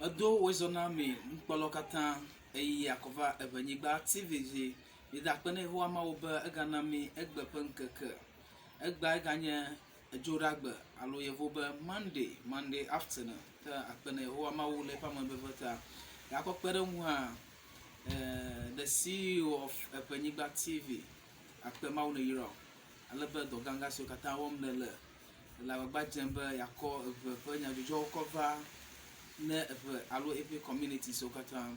Ado wezonami mkpolokata akova Ewenyigba TV idakpene ho ama oba eganami egbepenkeke egba eganye ejoragbe alo yevobe Monday afternoon ta akpene ho ama wo le pamebeveta yakokpere hu ha the CEO of Ewenyigba TV akpema wo ne yiro alebe doganga so kata wom ne le la bagba jembe yakọ eve nyajojo cover ne alo epe community so kata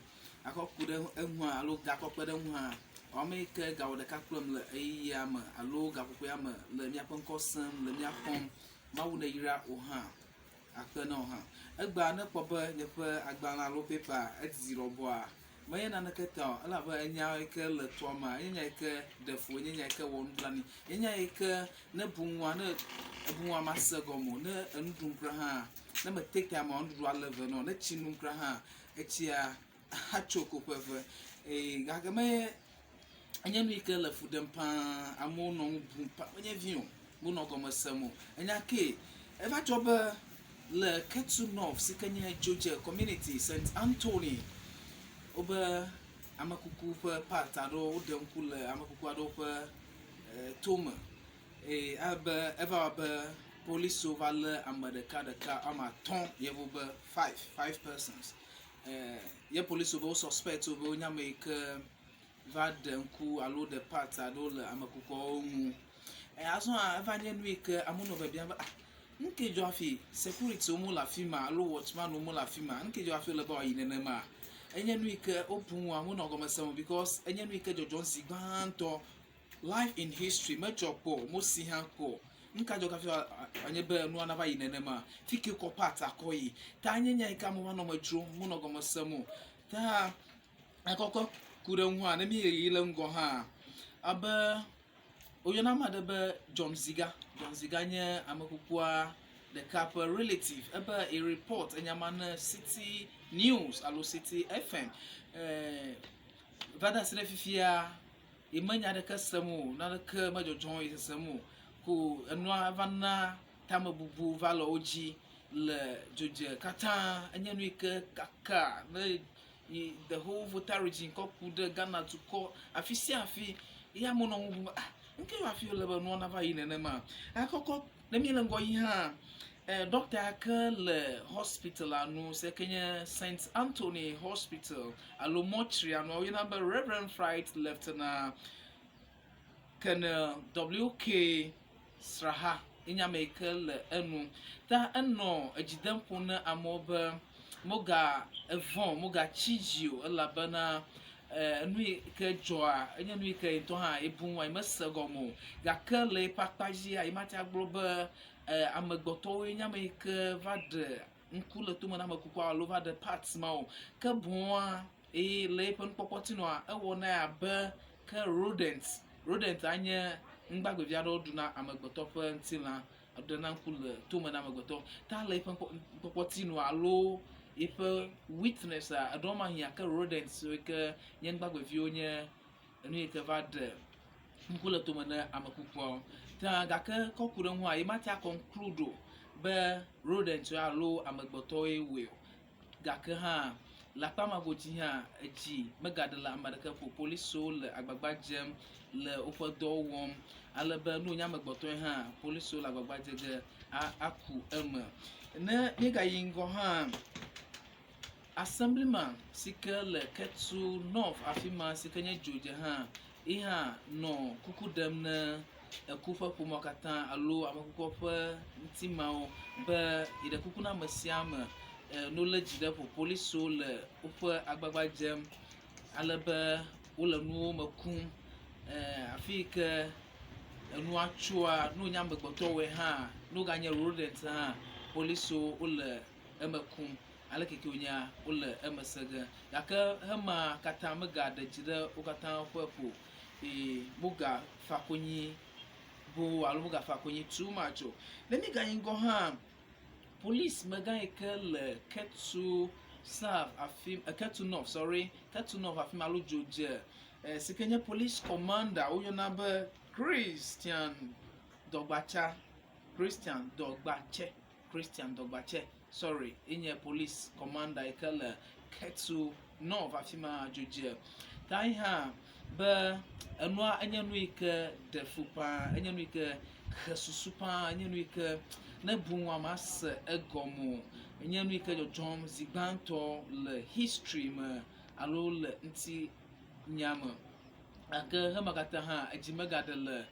akọkude ehu alo gakọkpede hu ha omeke gawode kaklom le eyama alo gakoko yama le miaponkosem le miapom mawu ne yira oha akpena oha egba ne kpobe nyepe agbana alo paper edzirọboa maye na naketa ala ba enya eke le toma enya eke defo enya eke wonblani enya eke ne bunwa masegomo ne endunkra ha na me take time on do level no na chinunkra ha echia hachoko peve gagame enya no eke le fudem pa amo no bumpa enya vion mo no gomesemo enya ke eva job le Ketu North sikanya Dzodze community St Anthony obe amakuku pe part ado denku le amakuku ado pe tome abe eva be police over le amadeka deka ama ton yevo be 5 persons ye police over suspect over onyame ke va denku alo de part ado le amakuku omu aso eva nye nu ke amuno be bia nke jo afi security omu la fima alo watchman omu la fima nke jo afi le ba yinene ma enye nu ike open wa mu no gomesem because enye nu ike jojo nsi gbanto life in history mechopo mo si ha ko nka jo kafi anye be nu anaba yinene ma fiki ko part akoyi ta anye nya ika mo no madro mu no gomesem ta akoko kure hu a na mi yile ngo ha abe oyona madebe Dzodze nye amakukua the couple relative ebe a report enyamana City News alo City FM vada sene fifia imanya de kasemu na de majojon isemu ko enwa vana tamabubu valo oji le Dzodze kata enyanu ike kaka the whole Volta region ko kude Ghana to ko afisi afi ya mo no nke wa fi lebe no na va yinene ma akoko na mi le ngo yi ha doctor akele hospital anu se kenye St Anthony Hospital alo mortuary anu you number Reverend Fright Lieutenant Colonel WK Sraha inya mekel enu ta eno ejidempo na amoba moga evon moga chijio elabana nui ke joa enya nui ke to ha ebun wa imesegomo gakele papaji a imata globe amegboto enya me ke vade nkule to na makuku all over the parts ma ke bon le pen popotino a ewo na abe ke rodent anya ngbagbe bia do duna amegboto pe ntila adona nkule to na amegboto ta le pen popotino alo if witness adoma hia ka rodents so ke yengbagbe vi onye enu ke vade nkule to mana amakuku ta ga ke kokure hu a imata conclude be rodents alo amagboto ewe ga ke ha la pama goji ha eji megadela amadaka police so le agbagba jem le ofodo wom alebe no nya amagboto ha police so le agbagba jege aku ne ga yingo ha Assemblyman sikele Ketu North afima sikenye Dzodze ha iha no kukudem na ekufa pomokata alo amakukofe ntimao be ide kukuna mesiama no lejide po police so le ofe agbagba jem alebe wole nu makum afike enu achua no nyamegboto we ha no ganye rodent ha police so ole emakum alekeke onya ule emesege yaka hema kata mega de jide ukata kwepo muga fakonyi bo alu muga fakonyi too much let me ga ngo ha police mega ekele Ketu serve afim Ketu North Ketu North afim alu Dzodze sikenya police commander oyona be Christian Dogbache sorry inye police commander ikala ketsu no vafima Dzodze tai ha be enua enye nu ike defu pa enye nu ike khesusu pa enye nu ike ne bunwa mas egomo enye nu ike jojom zigbanto le history me alo le nti nyame ake hemakata ha ejimega de le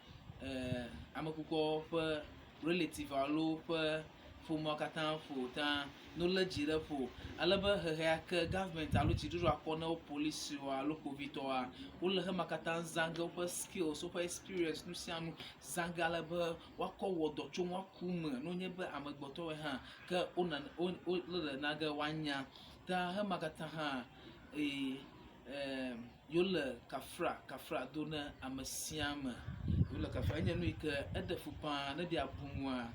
amekuko pe relative alo pe fo kata fo ta no le jire fo alebe hehe ke government alo jidu akona police wa alo covid wa wole hemakata zanga pe skills pe experience no sianu zanga alebe wako wodo cho wakume no nyebe amegboto we ha ke ona le na ga wanya ta hemakata ha yole kafra dona amasiama yole kafra enye no ike edefu pa na dia abunwa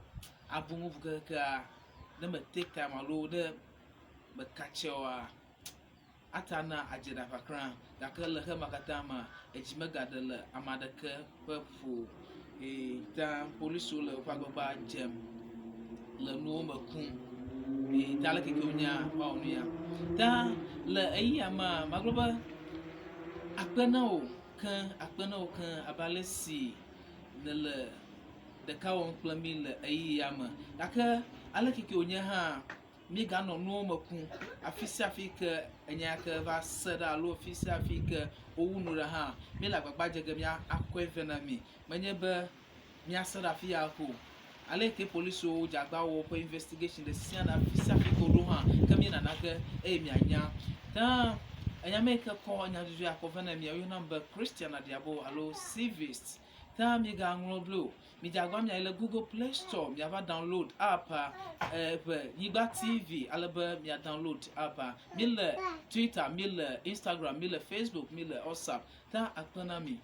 vukaka na me take time alo de me kachewa atana ajeda fakran dakele he makata ma ejime gadele amadeke pefu ta police le kwagba jem le no makun tala ke konya wa onuya ta le ayama magloba akpenao kan abalesi nele de kawon plami le ayama daka ala ke konya ha mi ga no makun afisi afika enya ka va sada lo afisi afika owunura ha mi la gbagba jege mi akwevena mi manye be mi asada afia ko ale ke police o jagba wo for investigation de siana afisi afika do ha kami na naga mi anya ta enya make ko anya juju akovena mi ayo number Christian adiabo alo civist ta mi ga nroblo mi jagba mi ile Google Play Store mi ava download app Ewenyigba TV alebe mi download app mi le Twitter mi le Instagram mi le Facebook mi le WhatsApp ta akpana mi